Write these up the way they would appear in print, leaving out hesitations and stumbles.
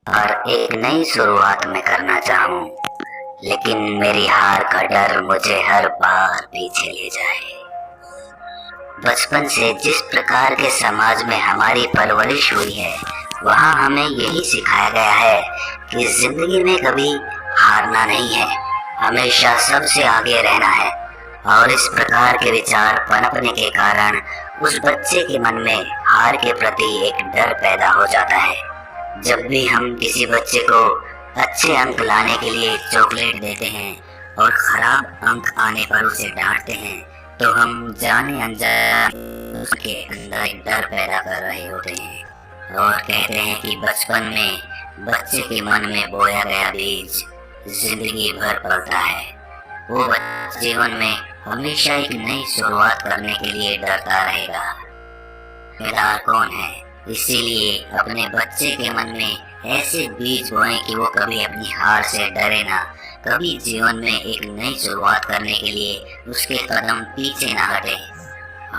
और एक नई शुरुआत मैं करना चाहूँ, लेकिन मेरी हार का डर मुझे हर बार पीछे ले जाए। बचपन से जिस प्रकार के समाज में हमारी परवरिश हुई है, वहाँ हमें यही सिखाया गया है कि जिंदगी में कभी हारना नहीं है, हमेशा सबसे आगे रहना है। और इस प्रकार के विचार पनपने के कारण उस बच्चे के मन में हार के प्रति एक डर पैदा हो जाता है। जब भी हम किसी बच्चे को अच्छे अंक लाने के लिए चॉकलेट देते हैं और खराब अंक आने पर उसे डांटते हैं, तो हम जाने अनजाने उसके अंदर एक डर पैदा कर रहे होते हैं। और कहते हैं कि बचपन में बच्चे के मन में बोया गया बीज जिंदगी भर पलता है। वो बच्चा जीवन में हमेशा एक नई शुरुआत करने के लिए डरता रहेगा। जिम्मेदार कौन है? इसीलिए अपने बच्चे के मन में ऐसे बीज बोएं कि वो कभी अपनी हार से डरे ना, कभी जीवन में एक नई शुरुआत करने के लिए उसके कदम पीछे ना हटे।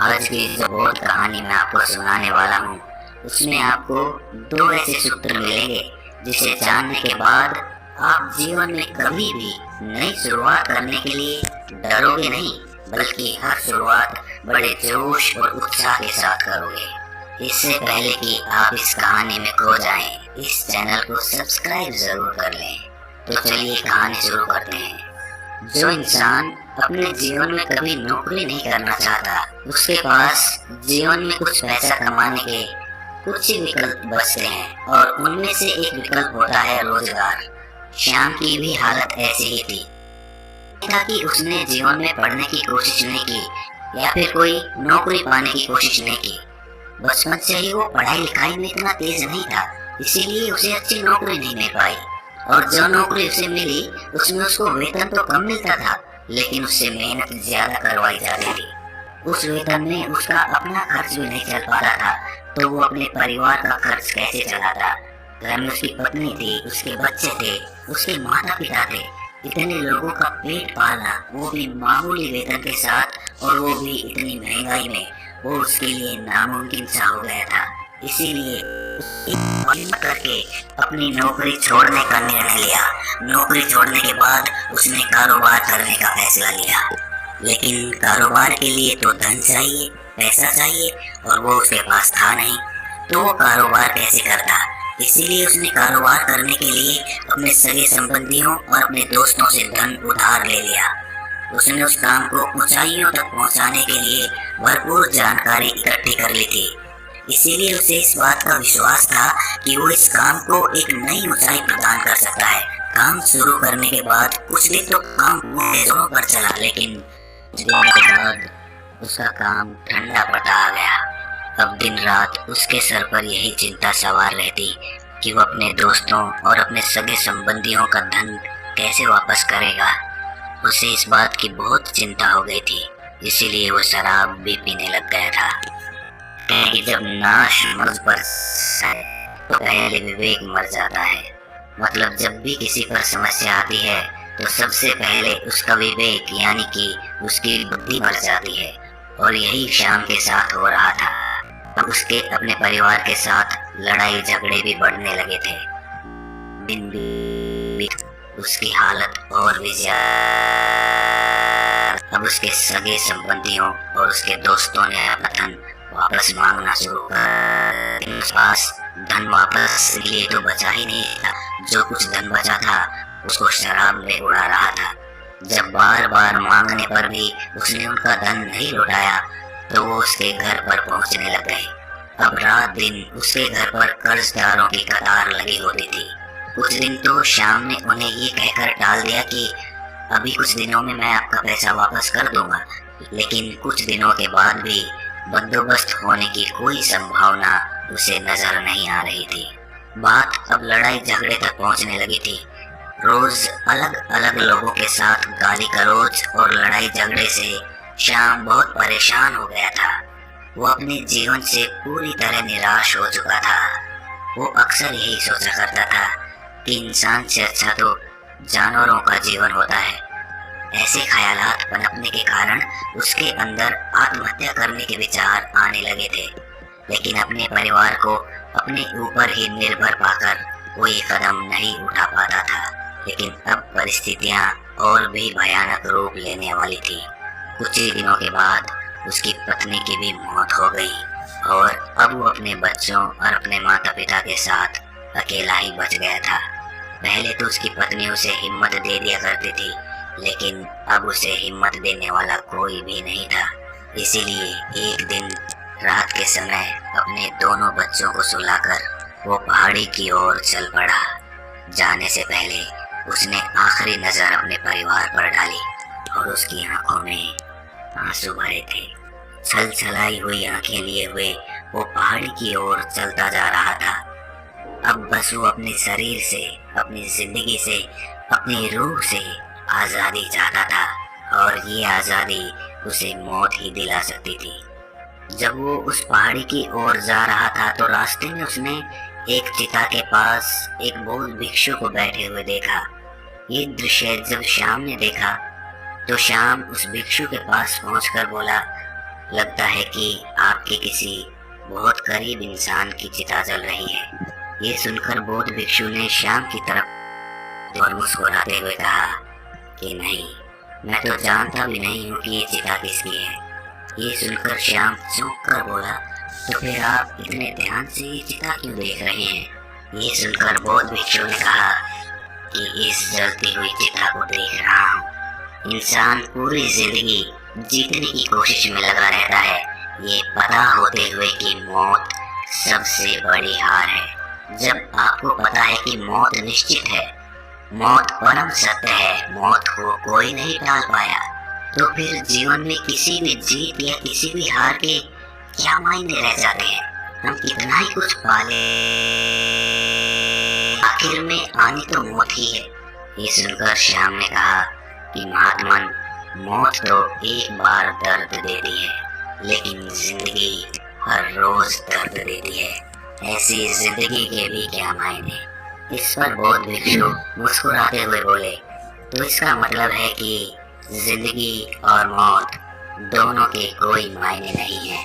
आज की जो बोध कहानी मैं आपको सुनाने वाला हूँ, उसमें आपको दो ऐसे सूत्र मिलेंगे जिसे जानने के बाद आप जीवन में कभी भी नई शुरुआत करने के लिए डरोगे नहीं, बल्कि हर शुरुआत बड़े जोश और उत्साह के साथ करोगे। इससे पहले कि आप इस कहानी में खो जाएं, इस चैनल को सब्सक्राइब जरूर कर लें। तो चलिए कहानी शुरू करते हैं। जो इंसान अपने जीवन में कभी नौकरी नहीं करना चाहता, उसके पास जीवन में कुछ पैसा कमाने के कुछ ही विकल्प बचते हैं, और उनमें से एक विकल्प होता है रोजगार। श्याम की भी हालत ऐसी ही थी, ताकि उसने जीवन में पढ़ने की कोशिश नहीं की या फिर कोई नौकरी पाने की कोशिश नहीं की। बचपन से ही वो पढ़ाई लिखाई में इतना तेज नहीं था, इसीलिए उसे अच्छी नौकरी नहीं मिल पाई। और जो नौकरी उसे मिली उसमें उसको वेतन तो कम मिलता था, लेकिन उससे मेहनत ज्यादा करवाई जाती थी। उस वेतन में उसका अपना खर्च भी नहीं चल पाता था, तो वो अपने परिवार का खर्च कैसे चलाता? घर में उसकी पत्नी थी, उसके बच्चे थे, उसके माता पिता थे। इतने लोगों का पेट पालना, वो भी मामूली वेतन के साथ, और वो भी इतनी महंगाई में, वो उसके लिए नामुमकिन सा हो गया था। इसीलिए हिम्मत करके अपनी नौकरी छोड़ने का निर्णय लिया। नौकरी छोड़ने के बाद उसने कारोबार करने का फैसला लिया, लेकिन कारोबार के लिए तो धन चाहिए, पैसा चाहिए, और वो उसके पास था नहीं, तो वो कारोबार कैसे करता? इसीलिए उसने कारोबार करने के लिए अपने सगे संबंधियों और अपने दोस्तों से धन उधार ले लिया। उसने उस काम को ऊंचाइयों तक पहुंचाने के लिए भरपूर जानकारी इकट्ठी कर ली थी। इसीलिए उसे इस बात का विश्वास था कि वो इस काम को एक नई ऊंचाई प्रदान कर सकता है। काम शुरू करने के बाद कुछ दिन तो काम जोरों पर चला, लेकिन कुछ दिनों के बाद उसका काम ठंडा पड़ता आ गया। अब दिन रात उसके सर पर यही चिंता सवार रहती कि वो अपने दोस्तों और अपने सगे संबंधियों का धन कैसे वापस करेगा। उसे इस बात की बहुत चिंता हो गई थी, इसीलिए वो शराब भी पीने लग गया था। कि जब नाश मुझ पर तो पहले विवेक मर जाता है। मतलब जब भी किसी पर समस्या आती है तो सबसे पहले उसका विवेक यानी कि उसकी बुद्धि मर जाती है, और यही श्याम के साथ हो रहा था। अब उसके अपने परिवार के साथ लड़ाई झगड़े भी बढ़ने लगे थे। दिन भी उसकी हालत और भी अब उसके सगे संबंधियों और उसके दोस्तों ने अपना धन वापस मांगना शुरू कर। उसके पास धन वापस लिए तो बचा ही नहीं था। जो कुछ धन बचा था उसको शराब में उड़ा रहा था। जब बार बार मांगने पर भी उसने उनका धन नहीं लौटाया, तो वो उसके घर पर पहुंचने लग गए। अब रात दिन उसके घर पर कर्जदारों की कतार लगी होती थी। कुछ दिन तो श्याम ने उन्हें ये कहकर टाल दिया कि अभी कुछ दिनों में मैं आपका पैसा वापस कर दूंगा, लेकिन कुछ दिनों के बाद भी बंदोबस्त होने की कोई संभावना उसे नजर नहीं आ रही थी। बात अब लड़ाई झगड़े तक पहुंचने लगी थी। रोज अलग अलग लोगों के साथ गाली गलौज और लड़ाई झगड़े से श्याम बहुत परेशान हो गया था। वो अपने जीवन से पूरी तरह निराश हो चुका था। वो अक्सर यही सोचा करता था कि इंसान से अच्छा तो जानवरों का जीवन होता है। ऐसे ख्यालात पनपने के कारण उसके अंदर आत्महत्या करने के विचार आने लगे थे, लेकिन अपने परिवार को अपने ऊपर ही निर्भर पाकर वो ये कदम नहीं उठा पाता था। लेकिन अब परिस्थितियां और भी भयानक रूप लेने वाली थी। कुछ ही दिनों के बाद उसकी पत्नी की भी मौत हो गई और अब वो अपने बच्चों और अपने माता पिता के साथ अकेला ही बच गया था। पहले तो उसकी पत्नी उसे हिम्मत दे दिया करती थी, लेकिन अब उसे हिम्मत देने वाला कोई भी नहीं था। इसीलिए एक दिन रात के समय अपने दोनों बच्चों को सुलाकर वो पहाड़ी की ओर चल पड़ा। जाने से पहले उसने आखिरी नजर अपने परिवार पर डाली और उसकी आंखों में आंसू भरे थे। छलछलाई हुई आंखें लिए हुए वो पहाड़ी की ओर चलता जा रहा था। अब बस वो अपने शरीर से, अपनी जिंदगी से, अपनी रूह से आजादी चाहता था और ये आजादी उसे मौत ही दिला सकती थी। जब वो उस पहाड़ी की ओर जा रहा था तो रास्ते में उसने एक चिता के पास एक बौद्ध भिक्षु को बैठे हुए देखा। ये दृश्य जब श्याम ने देखा तो श्याम उस भिक्षु के पास पहुंचकर बोला, लगता है कि आपके किसी बहुत करीब इंसान की चिता जल रही है। ये सुनकर बौद्ध भिक्षु ने श्याम की तरफ और मुस्कुराते हुए कहा कि नहीं, मैं तो जानता भी नहीं हूँ कि ये चिता किसकी है। ये सुनकर श्याम चौंक कर बोला, तो फिर आप इतने ध्यान से ये चिता क्यों देख रहे हैं? ये सुनकर बौद्ध भिक्षु ने कहा कि इस जलती हुई चिता को देख रहा हूँ। इंसान पूरी जिंदगी जीतने की कोशिश में लगा रहता है, ये पता होते हुए कि मौत सबसे बड़ी हार है। जब आपको पता है कि मौत निश्चित है, मौत परम सत्य है, मौत को कोई नहीं टाल पाया, तो फिर जीवन में किसी भी जीत या किसी भी हार के क्या मायने रह जाते हैं? हम कितना ही कुछ पाले, आखिर में आनी तो मौत ही है। ये सुनकर श्याम ने कहा कि महात्मन, मौत तो एक बार दर्द देती है, लेकिन जिंदगी हर रोज दर्द देती है। ऐसी जिंदगी के भी क्या मायने? इस पर बौद्ध भिक्षु मुस्कुराते हुए बोले, तो इसका मतलब है कि जिंदगी और मौत दोनों के कोई मायने नहीं है,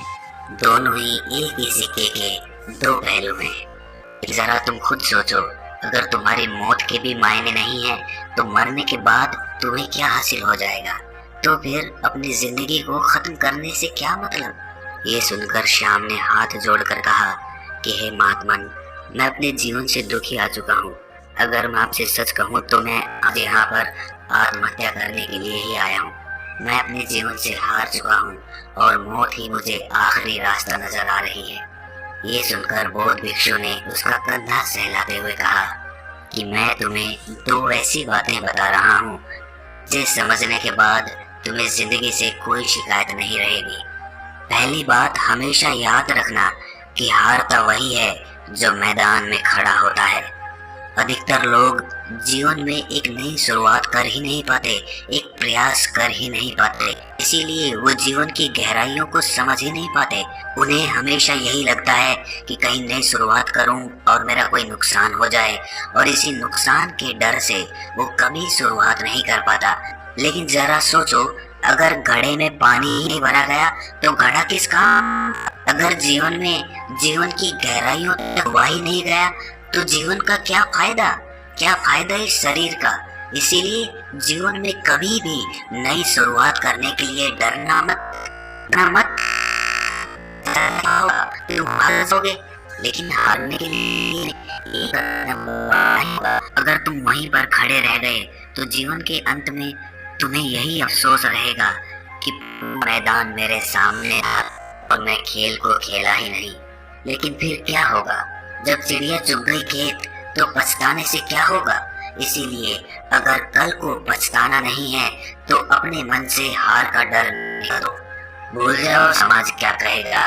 दोनों ही एक ही सिक्के के दो पहलू हैं। जरा तुम खुद सोचो, अगर तुम्हारी मौत के भी मायने नहीं है तो मरने के बाद तुम्हें क्या हासिल हो जाएगा? तो फिर अपनी जिंदगी को खत्म करने से क्या मतलब? ये सुनकर श्याम ने हाथ जोड़कर कहा कि हे महात्मन, मैं अपने जीवन से दुखी आ चुका हूँ। अगर मैं आपसे सच कहूँ तो मैं आज यहाँ पर आत्महत्या करने के लिए ही आया हूँ। मैं अपने जीवन से हार चुका हूँ और मौत ही मुझे आखिरी रास्ता नजर आ रही है। ये सुनकर बौद्ध भिक्षु ने उसका कंधा सहलाते हुए कहा कि मैं तुम्हें दो ऐसी बातें बता रहा हूँ जिसे समझने के बाद तुम्हें जिंदगी से कोई शिकायत नहीं रहेगी। पहली बात, हमेशा याद रखना कि हारता वही है जो मैदान में खड़ा होता है। अधिकतर लोग जीवन में एक नई शुरुआत कर ही नहीं पाते, एक प्रयास कर ही नहीं पाते, इसीलिए वो जीवन की गहराइयों को समझ ही नहीं पाते। उन्हें हमेशा यही लगता है कि कहीं नई शुरुआत करूं और मेरा कोई नुकसान हो जाए, और इसी नुकसान के डर से वो कभी शुरुआत नहीं कर पाता। लेकिन जरा सोचो, अगर घड़े में पानी ही नहीं भरा गया तो घड़ा किस काम? अगर जीवन में जीवन की गहराइयों तक हुआ ही नहीं गया तो जीवन का क्या फायदा? क्या फायदा इस शरीर का? इसीलिए जीवन में कभी भी नई शुरुआत करने के लिए डरना मत। तुम हारोगे, लेकिन हारने के लिए एक अगर तुम वहीं पर खड़े रह गए तो जीवन के अंत में तुम्हें यही अफसोस रहेगा कि मैदान मेरे सामने था और मैं खेल को खेला ही नहीं। लेकिन फिर क्या होगा? जब चिड़िया चुग गई खेत तो पछताने से क्या होगा? इसीलिए अगर कल को पछताना नहीं है तो अपने मन से हार का डर निकालो। भूल जाओ समाज क्या कहेगा,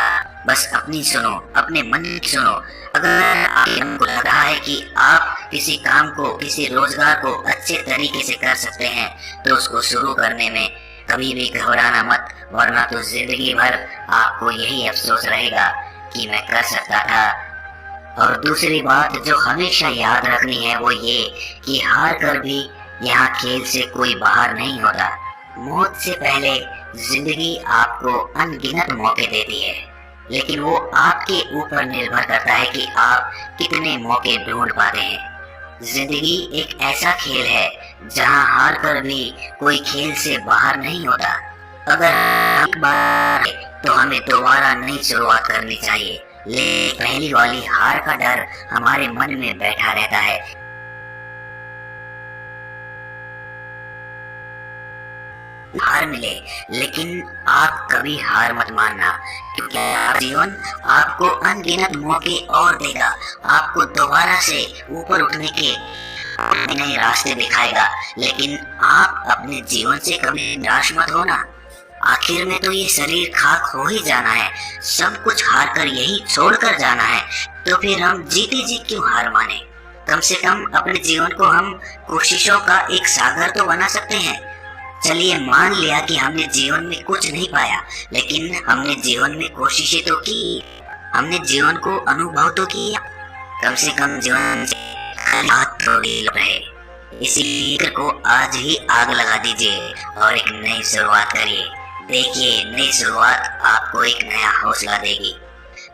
बस अपनी सुनो, अपने मन की सुनो। अगर आपको लग रहा है कि आप किसी काम को, किसी रोजगार को अच्छे तरीके से कर सकते हैं तो उसको शुरू करने में कभी भी घबराना मत, वरना तो जिंदगी भर आपको यही अफसोस रहेगा कि मैं कर सकता था। और दूसरी बात जो हमेशा याद रखनी है वो ये कि हार कर भी यहाँ खेल से कोई बाहर नहीं होता। मौत से पहले जिंदगी आपको अनगिनत मौके देती है, लेकिन वो आपके ऊपर निर्भर करता है कि आप कितने मौके ढूंढ पाते हैं। जिंदगी एक ऐसा खेल है जहां हार कर भी कोई खेल से बाहर नहीं होता। अगर हम एक बार तो हमें दोबारा नई शुरुआत करनी चाहिए, लेकिन पहली वाली हार का डर हमारे मन में बैठा रहता है। हार मिले, लेकिन आप कभी हार मत मानना, क्योंकि जीवन आपको अनगिनत मौके और देगा। आपको दोबारा से ऊपर उठने के नए रास्ते दिखाएगा, लेकिन आप अपने जीवन से कभी निराश मत होना। आखिर में तो ये शरीर खाक हो ही जाना है, सब कुछ हार कर यही छोड़कर जाना है, तो फिर हम जीते जी क्यों हार माने। कम से कम अपने जीवन को हम कोशिशों का एक सागर तो बना सकते हैं। चलिए मान लिया कि हमने जीवन में कुछ नहीं पाया, लेकिन हमने जीवन में कोशिशें तो की, हमने जीवन को अनुभव तो किया। कम से कम जीवन से हाथ थोड़ी रहे। इसी को आज ही आग लगा दीजिए और एक नई शुरुआत करिए। देखिए, नई शुरुआत आपको एक नया हौसला देगी।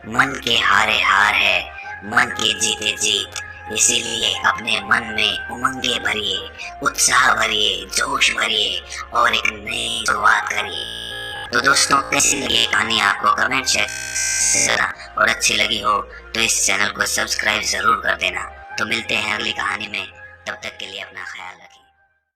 मन के हारे हार है, मन के जीते जीत। इसीलिए अपने मन में उमंगे भरिए, उत्साह भरिए, जोश भरिए और एक नई शुरुआत करिए। तो दोस्तों, कैसी लगी कहानी आपको कमेंट सेक्शन और अच्छी लगी हो तो इस चैनल को सब्सक्राइब जरूर कर देना। तो मिलते हैं अगली कहानी में, तब तक के लिए अपना ख्याल रखें।